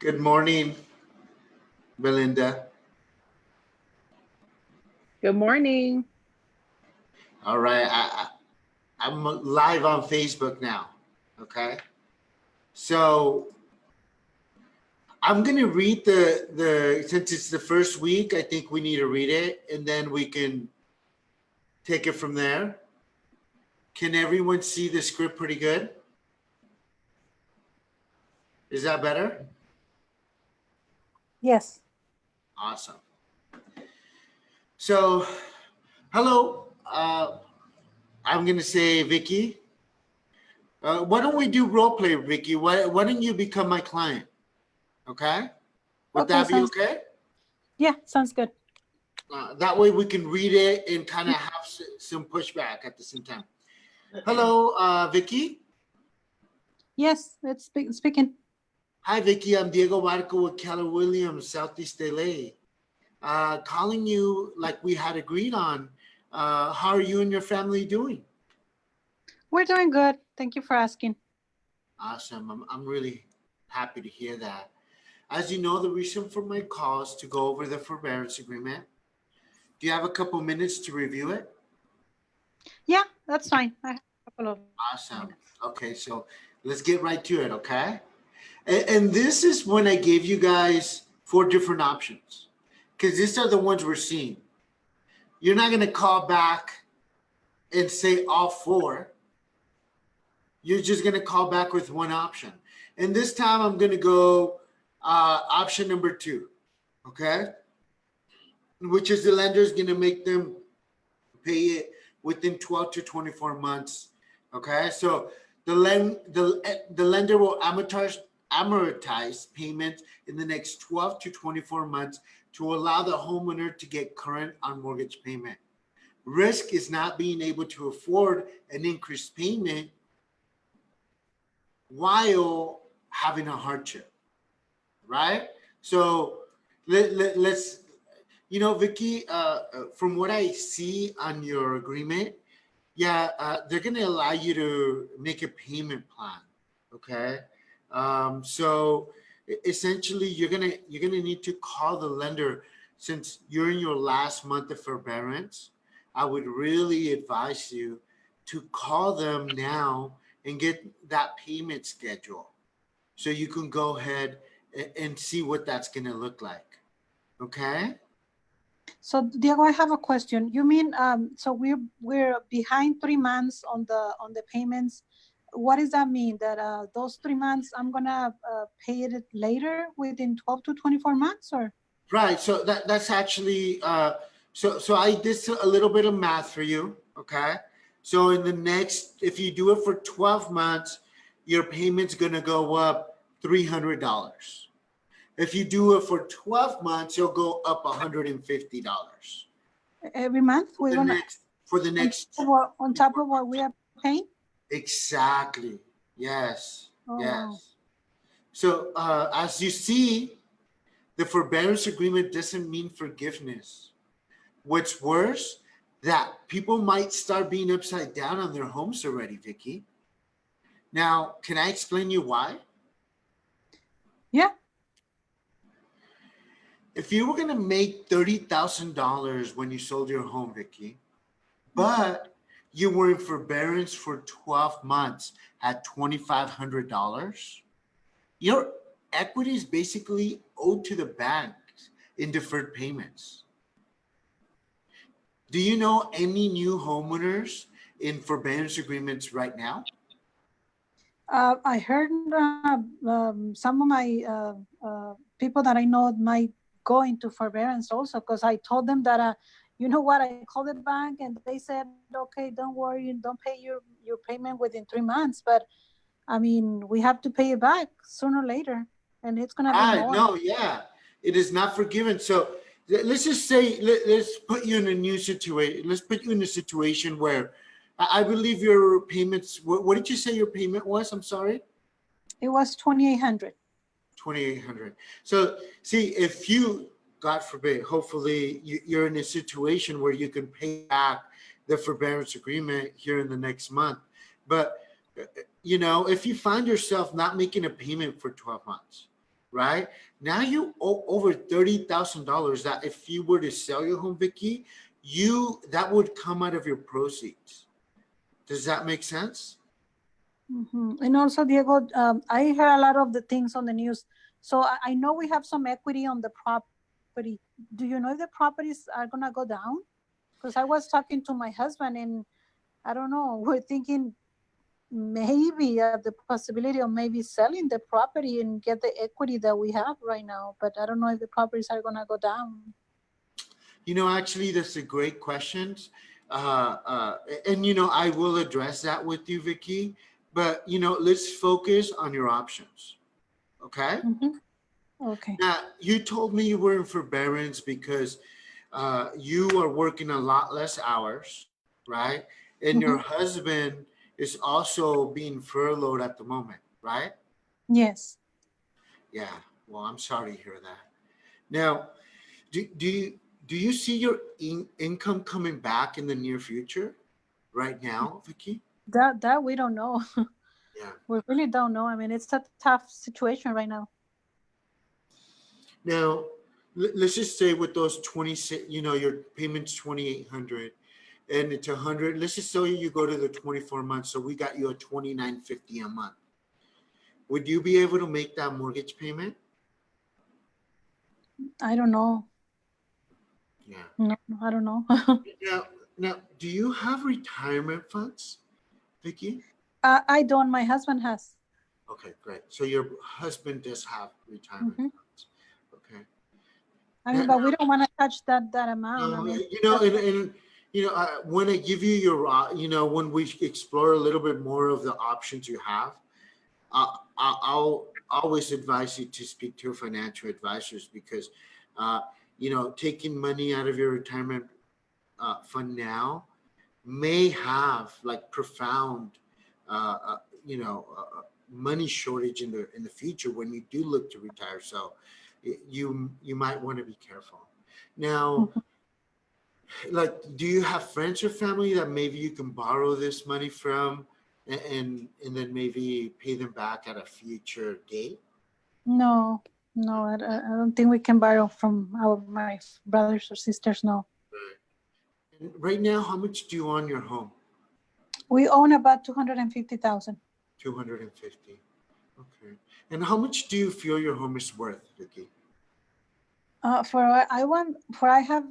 Good morning, Belinda. Good morning. All right, I'm live on Facebook now. Okay, so I'm gonna read the since it's the first week. I think we need to read it, and then we can take it from there. Can everyone see the script pretty good? Is that better? Yes. Awesome. So, hello. I'm gonna say Vicky. Why don't we do role play, Vicky? Why don't you become my client? Okay. Would Okay, that be sounds- okay? Yeah, sounds good. That way we can read it and kind of have some pushback at the same time. Hello, Vicky. Yes, it's speaking. Hi, Vicky. I'm Diego Barco with Keller Williams, Southeast LA. Calling you like we had agreed on. How are you and your family doing? We're doing good. Thank you for asking. Awesome. I'm really happy to hear that. As you know, the reason for my call is to go over the forbearance agreement. Do you have a couple minutes to review it? Yeah, that's fine. I have a couple of Awesome. minutes. Okay, so let's get right to it, okay? And this is when I gave you guys 4 different options because these are the ones we're seeing. You're not going to call back and say all 4. You're just going to call back with one option. And this time I'm going to go option number 2, okay? Which is the lender's going to make them pay it within 12 to 24 months. Okay, so the lender will amortize payments in the next 12 to 24 months to allow the homeowner to get current on mortgage payment. Risk is not being able to afford an increased payment while having a hardship, right? So let's, Vicky, from what I see on your agreement, they're going to allow you to make a payment plan. Okay. So essentially you're going to need to call the lender since you're in your last month of forbearance. I would really advise you to call them now and get that payment schedule so you can go ahead and see what that's going to look like. Okay. So Diego, I have a question. You mean so we're behind 3 months on the payments? What does that mean? That those 3 months I'm gonna pay it later within 12 to 24 months, or? Right. So that's actually so I did a little bit of math for you. Okay. So in the next, if you do it for 12 months, your payment's gonna go up $300. If you do it for 12 months, you'll go up $150. Every month we're gonna For the next on top of what we are paying? Exactly. Yes. Oh, yes. wow. So as you see, the forbearance agreement doesn't mean forgiveness. What's worse, that people might start being upside down on their homes already, Vicky. Now, can I explain you why? Yeah. If you were going to make $30,000 when you sold your home, Vicky, but you were in forbearance for 12 months at $2,500, your equity is basically owed to the bank in deferred payments. Do you know any new homeowners in forbearance agreements right now? I heard some of my people that I know might go into forbearance also, because I told them that, you know what, I called the bank and they said, okay, don't worry, don't pay your payment within 3 months. But I mean, we have to pay it back sooner or later, and it's going to be more. No, yeah, it is not forgiven. So let's just say, let's put you in a new situation. Let's put you in a situation where I believe your payments, what did you say your payment was? I'm sorry. It was $2,800. 2,800. So see, if you, God forbid, hopefully you're in a situation where you can pay back the forbearance agreement here in the next month. But, if you find yourself not making a payment for 12 months, right? Now you owe over $30,000 that if you were to sell your home, Vicky, that would come out of your proceeds. Does that make sense? And also, Diego, I heard a lot of the things on the news. So I know we have some equity on the property. Do you know if the properties are gonna go down? Because I was talking to my husband, and I don't know. We're thinking maybe the possibility of maybe selling the property and get the equity that we have right now. But I don't know if the properties are gonna go down. Actually, that's a great question. And, I will address that with you, Vicky. But, let's focus on your options. Okay. Okay. Now, you told me you were in forbearance because you are working a lot less hours, right? And your husband is also being furloughed at the moment, right? Yes. Yeah. Well, I'm sorry to hear that. Now, do you see your income coming back in the near future right now, Vicky? That we don't know. Yeah. We really don't know. I mean, it's a tough situation right now. Now, let's just say with those 26, your payment's 2,800 and it's 100. Let's just say you go to the 24 months. So we got you a 2,950 a month. Would you be able to make that mortgage payment? I don't know. Yeah. No, I don't know. Now, do you have retirement funds, Vicky? I don't. My husband has. Okay, great. So your husband does have retirement funds. Okay. I mean, but we don't want to touch that amount. I No, mean, when I give you your, when we explore a little bit more of the options you have, I'll always advise you to speak to your financial advisors because, taking money out of your retirement fund now may have like profound, money shortage in the future when you do look to retire. So you might want to be careful. Now, like, do you have friends or family that maybe you can borrow this money from and then maybe pay them back at a future date? no, I don't think we can borrow from my brothers or sisters. No. And right now, how much do you own your home? We own about 250,000. 250. Okay. And how much do you feel your home is worth, Vicky? I have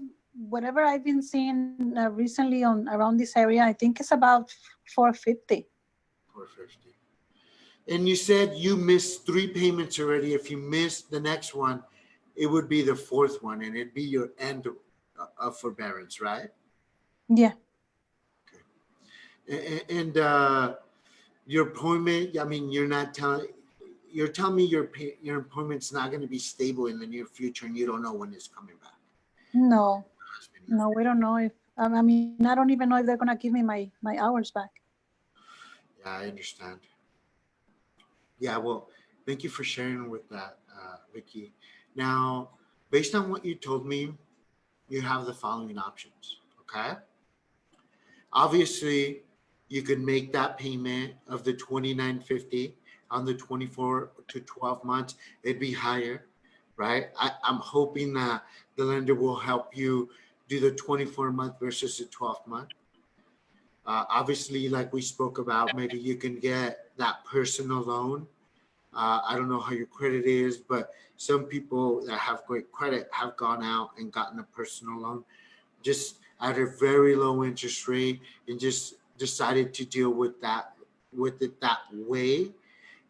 whatever I've been seeing recently on around this area. I think it's about 450. 450. And you said you missed 3 payments already. If you missed the next one, it would be the 4th one, and it'd be your end of forbearance, right? Yeah. Okay. And your appointment. I mean, you're telling me your appointment's not going to be stable in the near future, and you don't know when it's coming back. No, we don't know if. I mean, I don't even know if they're gonna give me my hours back. Yeah, I understand. Yeah, well, thank you for sharing with that, Vicky. Now, based on what you told me, you have the following options. Okay. Obviously, you could make that payment of the 2,950 on the 24 to 12 months. It'd be higher, right? I'm hoping that the lender will help you do the 24-month versus the 12-month. Obviously, like we spoke about, maybe you can get that personal loan. I don't know how your credit is, but some people that have great credit have gone out and gotten a personal loan just at a very low interest rate and just decided to deal with it that way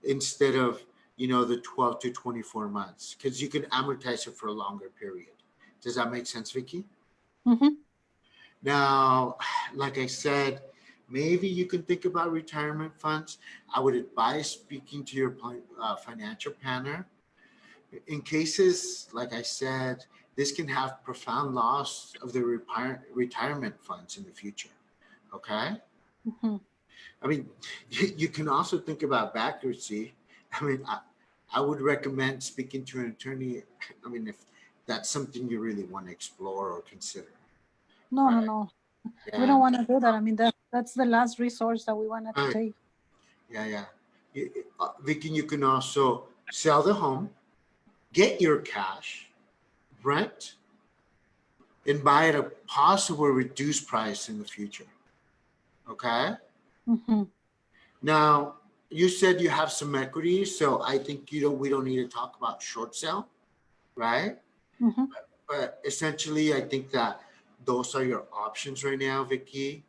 instead of, the 12 to 24 months, because you can amortize it for a longer period. Does that make sense, Vicky? Now, like I said, maybe you can think about retirement funds. I would advise speaking to your financial planner. In cases, like I said, this can have profound loss of the retirement funds in the future. Okay? I mean, you can also think about bankruptcy. I mean, I would recommend speaking to an attorney. I mean, if that's something you really want to explore or consider. No, right? no. Yeah. We don't want to do that. I mean, that's the last resource that we wanted to take. Yeah. Vicky, you can also sell the home, get your cash, rent, and buy at a possible reduced price in the future. Okay. Mm-hmm. Now, you said you have some equity, so I think we don't need to talk about short sale, right? Mm-hmm. But essentially, I think that those are your options right now, Vicky.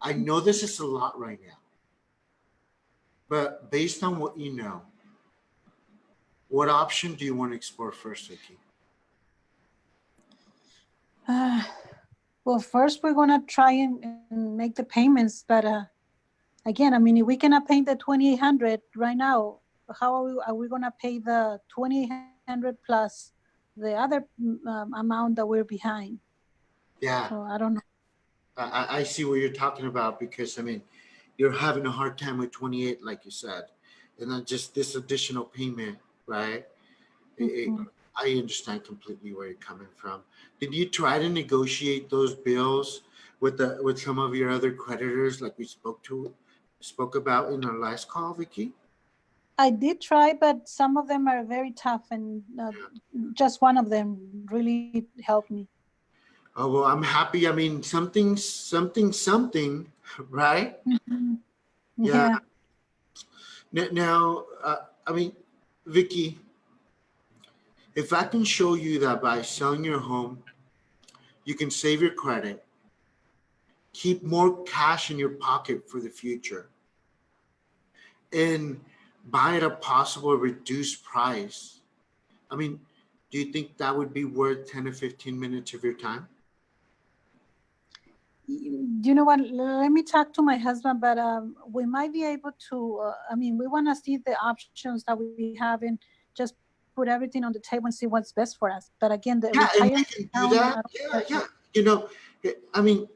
I know this is a lot right now, but based on what you know, what option do you want to explore first, Vicky? Uh, well, first we're gonna try and make the payments, but again, I mean, if we cannot pay the 2,800 right now, how are we gonna pay the 2,800 plus the other amount that we're behind? Yeah, So I don't know. I see what you're talking about because I mean, you're having a hard time with 28, like you said, and then just this additional payment, right? It, Mhm. I understand completely where you're coming from. Did you try to negotiate those bills with some of your other creditors, like we spoke about in our last call, Vicky? I did try, but some of them are very tough, and just one of them really helped me. Oh well, I'm happy. I mean, something, right? Mhm. Yeah. Yeah. Now, I mean, Vicky, if I can show you that by selling your home, you can save your credit, keep more cash in your pocket for the future, and buy at a possible reduced price. I mean, do you think that would be worth 10 to 15 minutes of your time? You know what? Let me talk to my husband, but we might be able to. I mean, we want to see the options that we have and just put everything on the table and see what's best for us. But again, the Yeah, and we retirement can do account, that. Yeah, yeah. You know, I mean,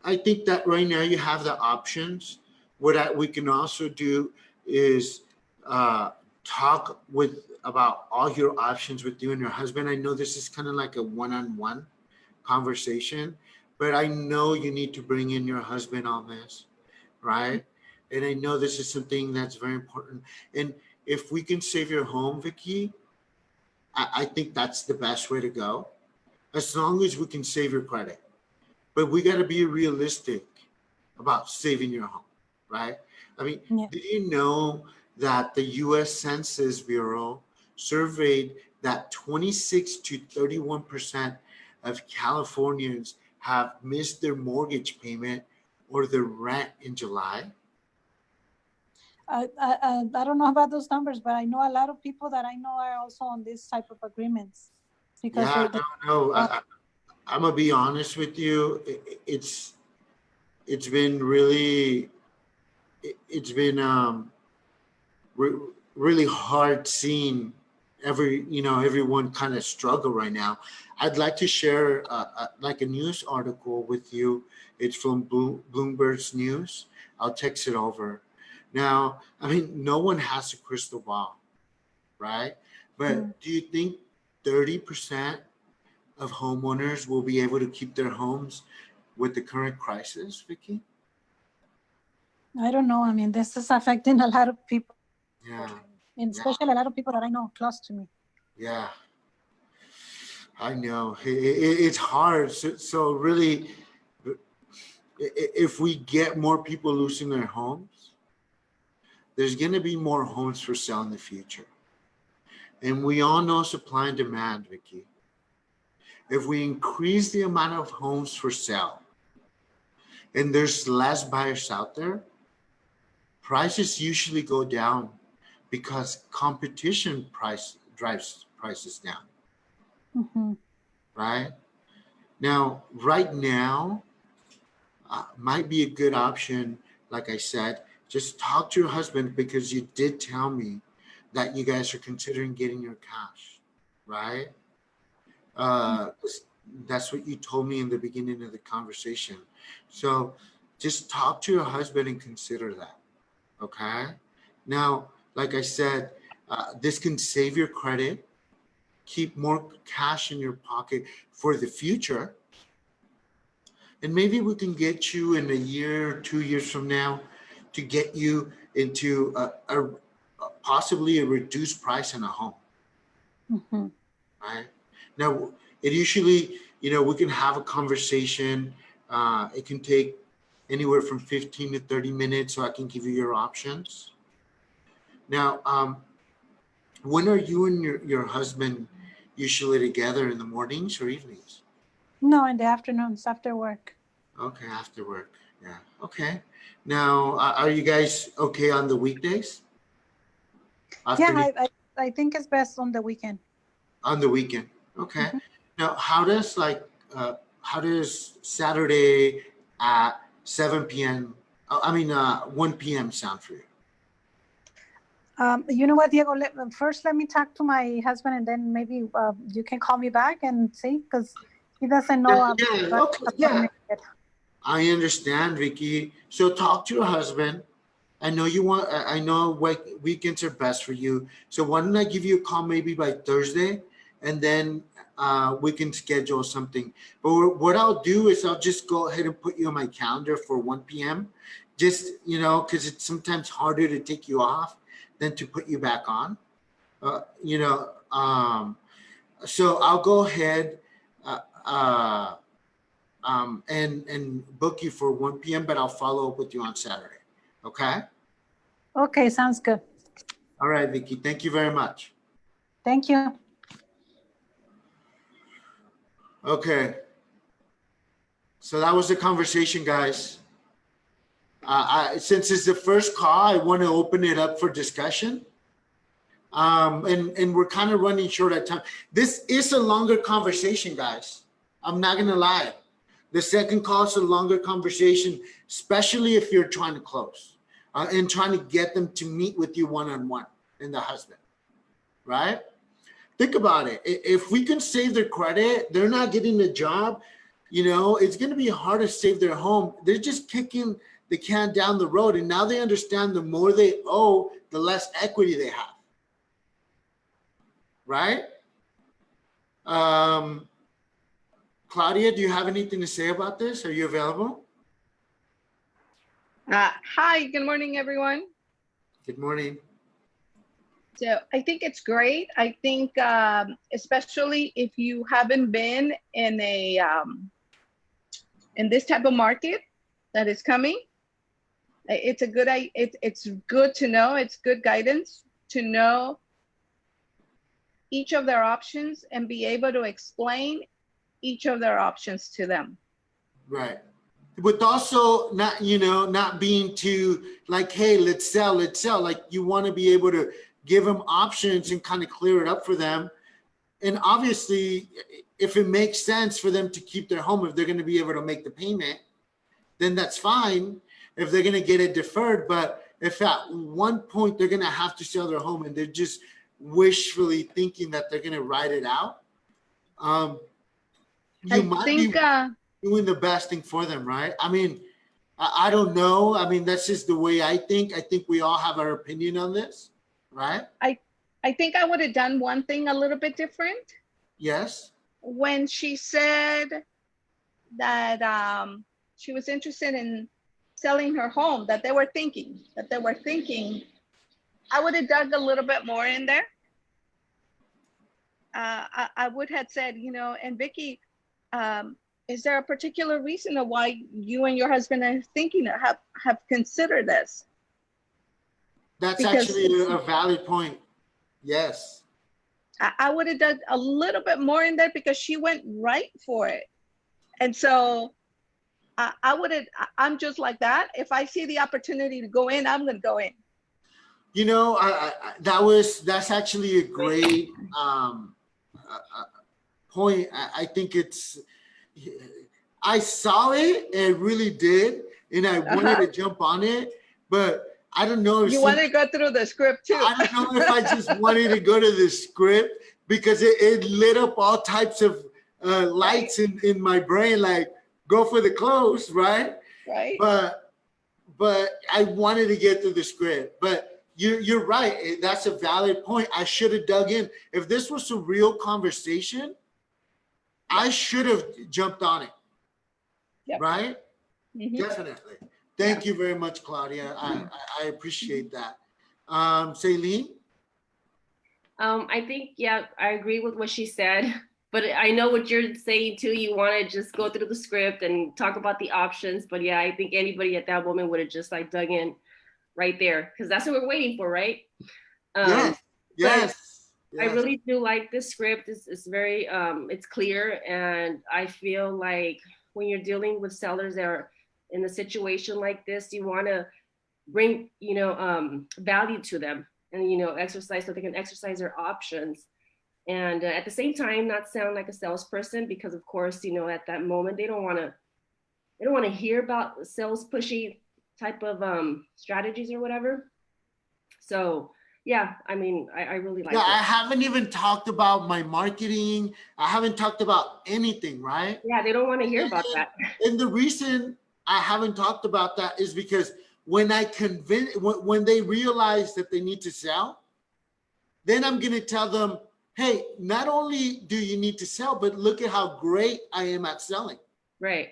I think that right now you have the options. We can also do is talk with about all your options with you and your husband. I know this is kind of like a one-on-one conversation, but I know you need to bring in your husband on this, right? And I know this is something that's very important. And if we can save your home, Vicky, I think that's the best way to go. As long as we can save your credit, but we got to be realistic about saving your home, right? I mean, yeah. did you know that the US Census Bureau surveyed that 26 to 31% of Californians have missed their mortgage payment or their rent in July? I don't know about those numbers, but I know a lot of people that I know are also on this type of agreements because Yeah, no. uh, I'm gonna be honest with you. It's been really it's been re- really hard seeing everyone kind of struggle right now. I'd like to share like a news article with you. It's from Bloomberg's News. I'll text it over. Now, I mean, no one has a crystal ball, right? mm, But do you think 30% of homeowners will be able to keep their homes with the current crisis, Vicky? I don't know. I mean, this is affecting a lot of people, Yeah, and yeah, especially a lot of people that I know close to me. yeah. I know it's hard. So really, if we get more people losing their homes, there's going to be more homes for sale in the future. And we all know supply and demand, Vicky. If we increase the amount of homes for sale and there's less buyers out there, prices usually go down because competition price drives prices down, Hmm. right? Now, right now, might be a good option. Like I said, just talk to your husband because you did tell me that you guys are considering getting your cash, right? Uh, that's what you told me in the beginning of the conversation. So just talk to your husband and consider that, okay? Now, like I said, this can save your credit, keep more cash in your pocket for the future, and maybe we can get you in a year, 2 years from now, to get you into a possibly a reduced price in a home. Mhm. right? Now, it usually, we can have a conversation. It can take anywhere from 15 to 30 minutes, so I can give you your options. Now, when are you and your husband usually together, in the mornings or evenings? No, in the afternoons after work. Okay, after work. Yeah. Okay. Now, are you guys okay on the weekdays? Yeah, Afternoon I think it's best on the weekend. on the weekend. Okay. Mhm. Now, how does Saturday at 7 p.m. I mean 1 p.m. sound for you? You know what, Diego? First, let me talk to my husband, and then maybe you can call me back and see, because he doesn't know Yeah, about okay, the yeah. appointment yet. I understand, Vicky. So talk to your husband. I know you want. I know what weekends are best for you. So why don't I give you a call maybe by Thursday, and then we can schedule something. But what I'll do is I'll just go ahead and put you on my calendar for 1 p.m. Just because it's sometimes harder to take you off than to put you back on. Uh, you know. So I'll go ahead. Uh, uh, and book you for 1 p.m., but I'll follow up with you on Saturday. Okay? Okay, sounds good. All right, Vicky. Thank you very much. Thank you. Okay. So that was the conversation, guys. Since it's the first call, I want to open it up for discussion. And we're kind of running short of time. This is a longer conversation, guys. I'm not gonna lie. The second call is a longer conversation, especially if you're trying to close and trying to get them to meet with you one-on-one and the husband, right? Think about it. If we can save their credit, they're not getting the job, it's going to be hard to save their home. They're just kicking the can down the road. And now they understand the more they owe, the less equity they have. Right? Claudia, do you have anything to say about this? Are you available? Hi, good morning, everyone. Good morning. So I think it's great. I think especially if you haven't been in in this type of market that is coming, it's good to know. It's good guidance to know each of their options and be able to explain each of their options to them. Right. With also not being too like, hey, let's sell. Like, you want to be able to give them options and kind of clear it up for them. And obviously, if it makes sense for them to keep their home, if they're going to be able to make the payment, then that's fine. If they're going to get it deferred, but if at one point they're going to have to sell their home and they're just wishfully thinking that they're going to ride it out, you might be doing the best thing for them, right? I mean, I don't know. I mean, that's just the way I think. I think we all have our opinion on this, right? I think I would have done one thing a little bit different. Yes. When she said that she was interested in selling her home, that they were thinking, I would have dug a little bit more in there. I would have said, and Vicky, is there a particular reason of why you and your husband are thinking or have considered this? That's actually a valid point. Yes. I would have done a little bit more in there because she went right for it. And so I'm just like that. If I see the opportunity to go in, I'm going to go in. That's actually a great point. I think I saw it and really did, and I wanted to jump on it, but I don't know if you wanted to go through the script too. I don't know if I just wanted to go to the script because it lit up all types of lights in my brain, like go for the close, right? Right. But I wanted to get through the script. But you're right. That's a valid point. I should have dug in. If this was a real conversation, I should have jumped on it. Yep. Right? Mm-hmm. Definitely. Thank you very much, Claudia. I appreciate that. Celine? I think, yeah, I agree with what she said, but I know what you're saying too. You want to just go through the script and talk about the options. But yeah, I think anybody at that moment would have just like dug in right there because that's what we're waiting for, right? Yes, But yes, I yes. really do like this script. It's very, it's clear. And I feel like when you're dealing with sellers that are in a situation like this, you want to bring, value to them and, exercise so they can exercise their options. And at the same time, not sound like a salesperson because of course, at that moment, they don't want to hear about sales pushy type of strategies or whatever. So yeah, I mean, I really like Yeah, I it. haven't even talked about my marketing. I haven't talked about anything, right? Yeah, they don't want to hear about that. And the reason I haven't talked about that is because when I convince, when they realize that they need to sell, then I'm going to tell them, hey, not only do you need to sell, but look at how great I am at selling. Right.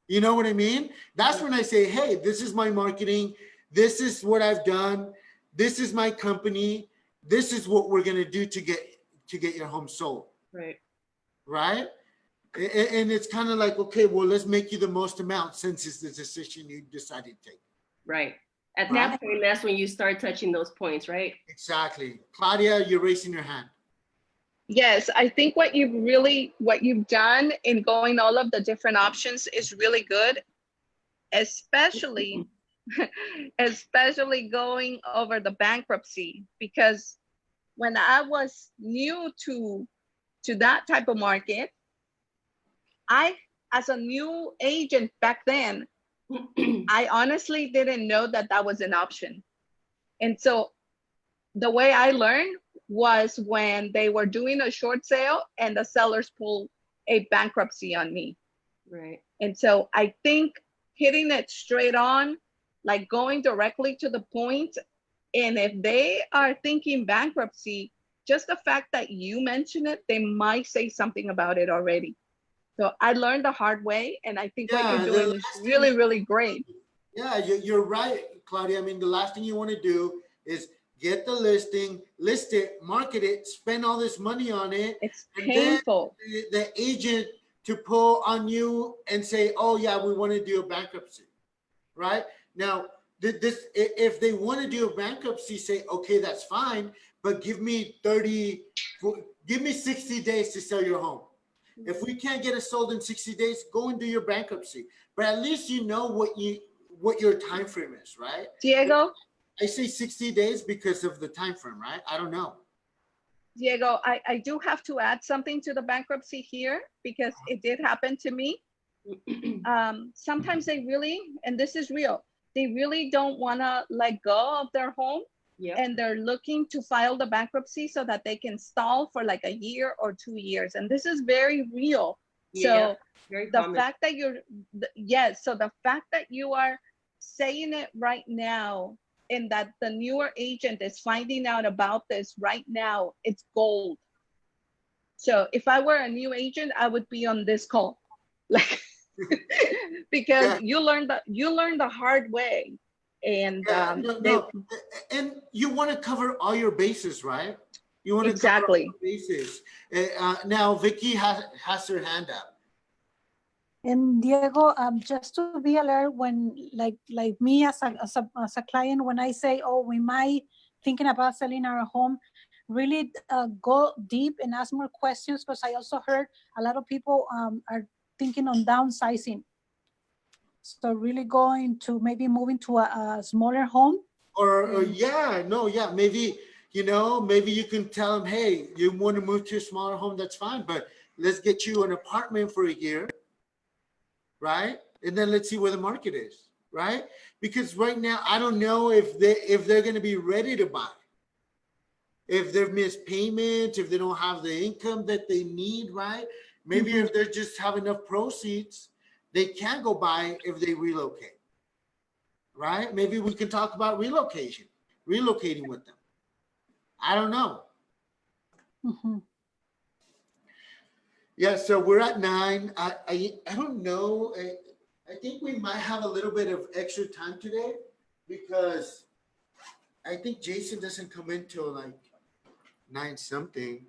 You know what I mean? That's when I say, hey, this is my marketing. This is what I've done. This is my company. This is what we're going to do to get your home sold. Right. Right. And it's kind of like, okay, well, let's make you the most amount since it's the decision you decided to take. Right. At Right. that point, that's when you start touching those points, right? Exactly. Claudia, you're raising your hand. Yes, I think what you've done in going all of the different options is really good, especially especially going over the bankruptcy, because when I was new to that type of market, I, as a new agent back then, I honestly didn't know that that was an option. And so the way I learned was when they were doing a short sale and the sellers pulled a bankruptcy on me. Right. And so I think hitting it straight on, like going directly to the point, and if they are thinking bankruptcy, just the fact that you mention it, they might say something about it already. So I learned the hard way, and I think what you're Yeah, the doing is last thing really, really great. yeah, you're right, Claudia. I mean, the last thing you want to do is get the listing, list it, market it, spend all this money on it, It's and then painful. the agent to pull on you and say, oh yeah, we want to do a bankruptcy, right? Now, this if they want to do a bankruptcy, say, okay, that's fine, but give me 60 days to sell your home. If we can't get it sold in 60 days, go and do your bankruptcy. But at least you know what your time frame is, right? Diego, I say 60 days because of the time frame, right? I don't know. Diego, I do have to add something to the bankruptcy here because it did happen to me. Sometimes they really, and this is real, they really don't want to let go of their home. Yep. And they're looking to file the bankruptcy so that they can stall for like a year or 2 years. And this is very real. Yeah, So very the common. fact that yes, so the fact that you are saying it right now and that the newer agent is finding out about this right now, it's gold. So if I were a new agent, I would be on this call. Like because Yeah. you learn the hard way. And Yeah, no. And you want to cover all your bases, right? You want to cover all exactly. your bases. Now, Vicky has her hand up. And Diego, just to be alert, when like me as a client, when I say, oh, we might thinking about selling our home, really go deep and ask more questions, because I also heard a lot of people are thinking on downsizing. So really going to maybe moving to a smaller home. Or maybe, maybe you can tell them, hey, you want to move to a smaller home, that's fine, but let's get you an apartment for a year, right? And then let's see where the market is, right? Because right now, I don't know if they're going to be ready to buy. If they've missed payments, if they don't have the income that they need, right? Maybe if they just have enough proceeds, they can go buy if they relocate, right? Maybe we can talk about relocating with them. I don't know. Yeah, so we're at 9. I don't know. I think we might have a little bit of extra time today because I think Jason doesn't come in till like 9 something.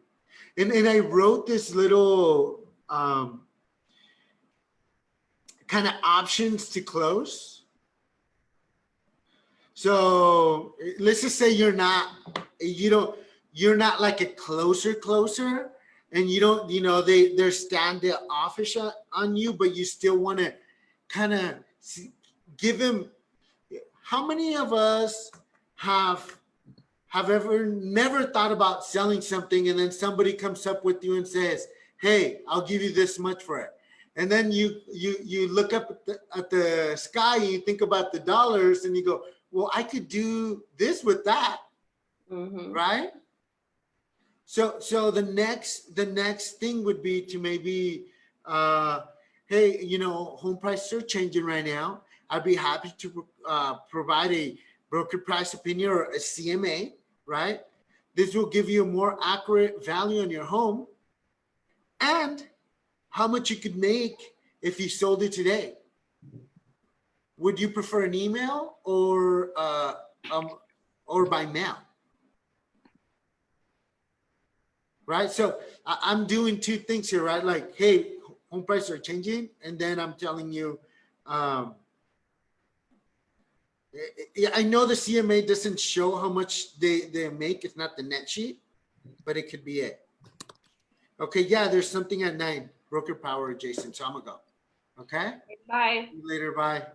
And I wrote this little kind of options to close. So let's just say you're not like a closer, and you don't, they're standoffish on you, but you still want to kind of give them. How many of us have ever never thought about selling something, and then somebody comes up with you and says, hey, I'll give you this much for it. And then you look up at the sky and you think about the dollars and you go, well, I could do this with that. Mhm. Right? So the next thing would be to maybe, hey, home prices are changing right now. I'd be happy to provide a broker price opinion or a CMA, right? This will give you a more accurate value on your home and how much you could make if you sold it today. Would you prefer an email or by mail? Right? So I'm doing two things here, right? Like, hey, home prices are changing. And then I'm telling you, I know the CMA doesn't show how much they make. It's not the net sheet, but it could be it. Okay, yeah, there's something at 9. Broker power, Jason. So I'm gonna go. Okay? Bye. See you later, bye.